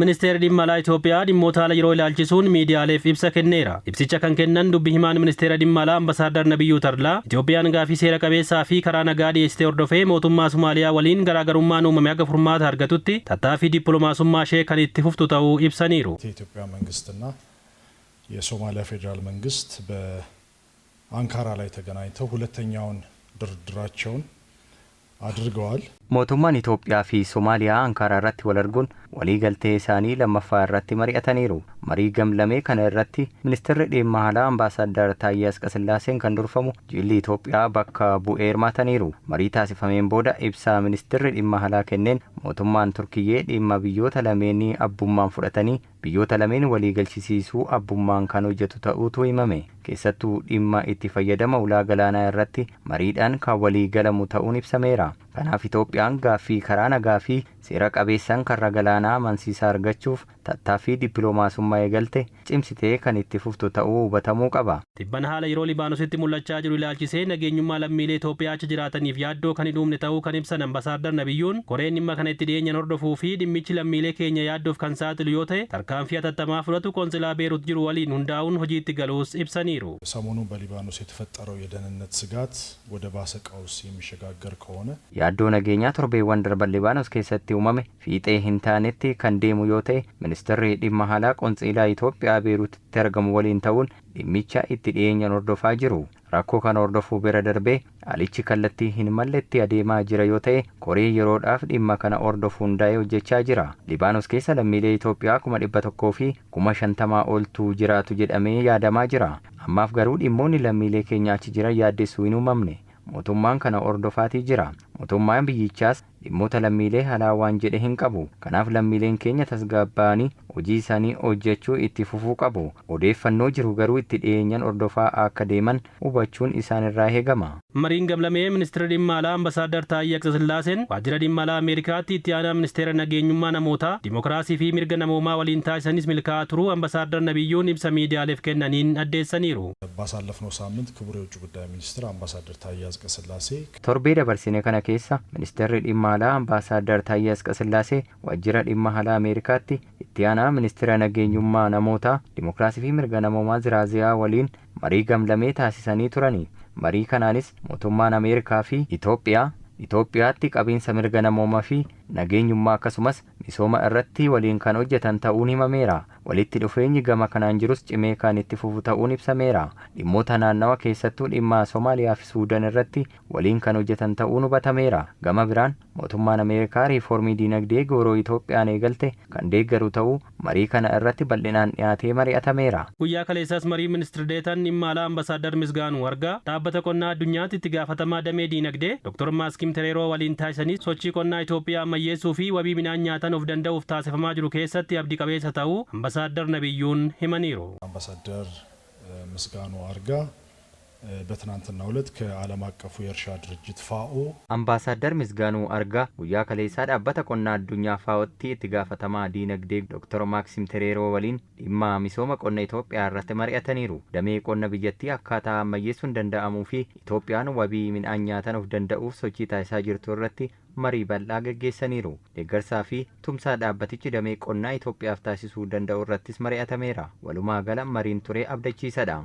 Ministeerri dhimma alaa Itoophiyaa dhimmoota ala yeroo ilaalchisuun miidiyaaleef ibsa kenneera. Ibsicha kan kennan dubbi himaan ministeera dhimma alaa Ambasaaddar Nabiyyuu Tadlaa Itoophiyaan gaafii seera qabeessaa fi karaa nagaa dhiyeessitee hordofee mootummaa Somaaliyaa waliin garaagarummaan uumame akka furmaata argatutti tattaaffii dippiloomaasummaa ishee kan itti fuftu ta'uu ibsaniiru. የኢትዮጵያ መንግስትና የሶማሊያ ፌዴራል መንግስት በአንካራ ላይ ተገናኝተው ሁለተኛውን ድርድራቸውን አድርገዋል። mootummaan Itoophiyaa fi Somaaliyaa Ankaraa irratti wal arguun walii galtee isaanii lammaffaa irratti mari'ataniiru. Marii gamlamee kana irratti ministeerri dhimma alaa Ambaasaaddaar Taayyee Asqasillaaseen kan durfamu jilli Itoophiyaa bakka bu'ee hirmaataniiru. Marii taasifameen booda ibsaa ministeerri dhimma alaa kenneen mootummaan Turkiyyee dhimma biyyoota lameenii abbummaan fudhatanii biyyoota lameen walii galchisiisuu abbummaan kan hojjetu ta'uutu himame. Keessattuu dhimma itti fayyadama ulaa galaanaa irratti mariidhaan kan walii galamu ta'uun ibsameera. Kanaaf Itoophiyaan gaaffii karaa nagaa fi seera qabeessaan karra galaanaa amansiisaa argachuuf tattaaffii dippiloomaasummaa eegalte cimsitee kan itti fuftu ta'uu hubatamuu qaba. Tibban haala yeroo Libaanositti mul'achaa jiru ilaalchisee nageenyummaa lammiilee Itoophiyaa achi jiraataniif yaaddoo kan hin uumne ta'uu kan ibsan Ambasaaddar Nabiyyuun koreen dhimma kana itti dhiyeenyaan hordofuu fi dhimmichi lammiilee keenya yaaddoof kan saaxilu yoo ta'e tarkaanfii hatattamaa fudhatu qoonsilaa Beerut jiru waliin hundaa'uun hojiitti galuus ibsaniiru. ሰሞኑን በሊባኖስ የተፈጠረው የደህንነት ስጋት ወደ ባሰ ቀውስ የሚሸጋገር ከሆነ yaaddoo nageenyaa torbeewwan darban Libaanos keessatti uumame fiixee hin taanetti kan deemu yoo ta'e ministeerri dhimma alaa qoonsilaa Itoophiyaa Beerutitti argamu waliin ta'uun dhimmicha itti dhiyeenyaan hordofaa jiru. Rakkoo kana hordofuu bira darbee alichi kallattii hin malletti adeemaa jira yoo ta'e koree yeroodhaaf dhimma kana hordofuu hundaa'ee hojjechaa jira. Libaanos keessa lammiilee Itoophiyaa 100,000 fi 50,000 oltu jiraatu jedhamee yaadamaa jira. Ammaaf garuu dhimmoonni lammiilee keenya achi jiran yaaddessuu hin uumamne. Mootummaan kana hordofaatii jira. Mootummaan biyyichaas dhimmoota lammiilee alaa waan jedhe hin qabu. Kanaaf lammiileen keenya tasgabbaa'anii hojii isaanii hojjechuu itti fufuu qabu. Odeeffannoo jiru garuu itti dhiyeenyaan hordofaa akka deeman hubachuun isaan irraa eegama. Mariin gamlamee ministeera dhimma alaa Ambasaaddar Taayyee Asqasillaaseen waajjira dhimma alaa Ameerikaatti itti aanaa ministeera nageenyummaa namootaa dimokiraasii fi mirga namoomaa waliin taasisanis milkaa'aa turuu Ambasaaddar Nabiyyuun ibsa miidiyaaleef kennaniin addeessaniiru. ባሳለፍነው ሳምንት ክቡር የውጭ ጉዳይ ሚኒስትር አምባሳደር ታዬ አጽቀሥላሴ torbee dabarsine kana keessa ministeerri dhimma alaa Ambaasaaddaar Taayyee Asqasillaasee waajjira dhimma alaa Ameerikaatti itti aanaa ministeera nageenyummaa namootaa dimokiraasii fi mirga namoomaa Ziraaziyaa waliin marii gamlamee taasisanii turani. Marii kanaanis mootummaan Ameerikaa fi Itoophiyaatti qabiinsa mirga namoomaa fi nageenyummaa akkasumas misooma irratti waliin kan hojjetan ta'uun himameera. Walitti dhufeenyi gama kanaan jirus cimee kan itti fufu ta'uun ibsameera. Dhimmoota naannawa keessattuu dhimma Somaaliyaa fi Suudaan irratti waliin kan hojjetan ta'uun hubatameera. Gama biraan mootummaan Ameerikaa riiformii diinagdee gooroo Itoophiyaan eegalte kan deeggaru ta'uu marii kana irratti bal'inaan dhiyaatee mari'atameera. Guyyaa kaleessaas marii ministeera deetan dhimma alaa Ambasaaddar Misgaanuu Argaa dhaabbata qonnaa addunyaatti itti gaafatamaa damee diinagdee Dr. Maaskim Tereeroo waliin taasisanii sochii qonnaa Itoophiyaa ammayyeessuu fi wabii midhaan nyaataan of danda'uuf taasifamaa jiru keessatti abdii qabeessa ta'uu Ambasaaddar Nabiyyuun himaniiru. አምባሳደር ምስጋኑ አርጋ በትናንትናው ዕለት ከዓለም አቀፉ የእርሻ ድርጅት ፋኦ Ambaasaaddaar Misgaanuu Argaa guyyaa kaleessaa dhaabbata qonnaa addunyaa faa'otti itti gaafatamaa diinagdee Dr. Maaksim Tereeroo waliin dhimma misooma qonna Itoophiyaa irratti mari'ataniiru. Damee qonna biyyattii akkaataa ammayyeessuun danda'amuu fi Itoophiyaan wabii midhaan nyaataan of danda'uuf sochii taasisaa jirtu irratti marii bal'aa gaggeessaniiru. Deeggarsaa fi tumsaa dhaabbatichi damee qonnaa Itoophiyaaf taasisuu danda'u irrattis mari'atameera. Walumaa gala mariin ture abdachiisaadha.